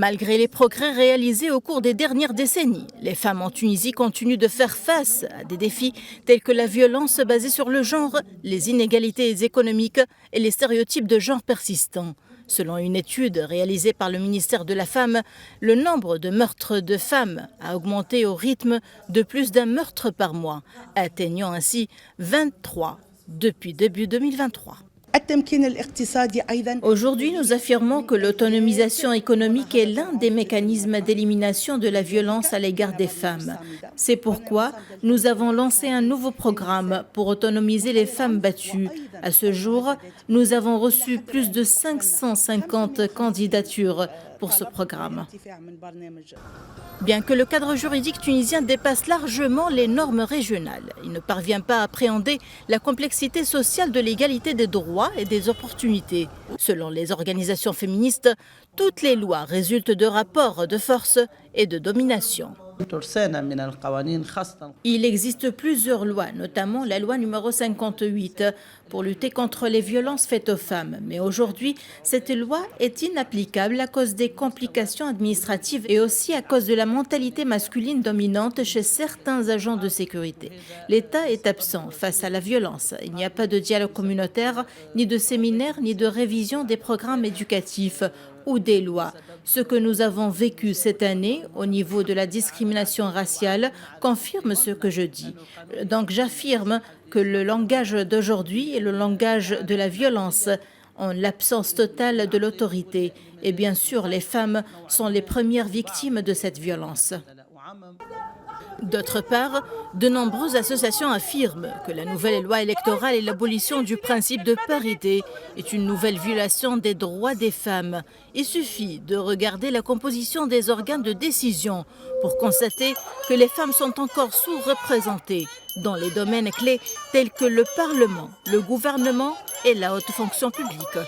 Malgré les progrès réalisés au cours des dernières décennies, les femmes en Tunisie continuent de faire face à des défis tels que la violence basée sur le genre, les inégalités économiques et les stéréotypes de genre persistants. Selon une étude réalisée par le ministère de la Femme, le nombre de meurtres de femmes a augmenté au rythme de plus d'un meurtre par mois, atteignant ainsi 23 depuis début 2023. Aujourd'hui, nous affirmons que l'autonomisation économique est l'un des mécanismes d'élimination de la violence à l'égard des femmes. C'est pourquoi nous avons lancé un nouveau programme pour autonomiser les femmes battues. À ce jour, nous avons reçu plus de 550 candidatures pour ce programme. Bien que le cadre juridique tunisien dépasse largement les normes régionales, il ne parvient pas à appréhender la complexité sociale de l'égalité des droits et des opportunités. Selon les organisations féministes, toutes les lois résultent de rapports de force et de domination. Il existe plusieurs lois, notamment la loi numéro 58, pour lutter contre les violences faites aux femmes. Mais aujourd'hui, cette loi est inapplicable à cause des complications administratives et aussi à cause de la mentalité masculine dominante chez certains agents de sécurité. L'État est absent face à la violence. Il n'y a pas de dialogue communautaire, ni de séminaire, ni de révision des programmes éducatifs ou des lois. Ce que nous avons vécu cette année au niveau de la discrimination raciale confirme ce que je dis. Donc j'affirme que le langage d'aujourd'hui est le langage de la violence, en l'absence totale de l'autorité. Et bien sûr, les femmes sont les premières victimes de cette violence. D'autre part, de nombreuses associations affirment que la nouvelle loi électorale et l'abolition du principe de parité est une nouvelle violation des droits des femmes. Il suffit de regarder la composition des organes de décision pour constater que les femmes sont encore sous-représentées dans les domaines clés tels que le Parlement, le gouvernement et la haute fonction publique.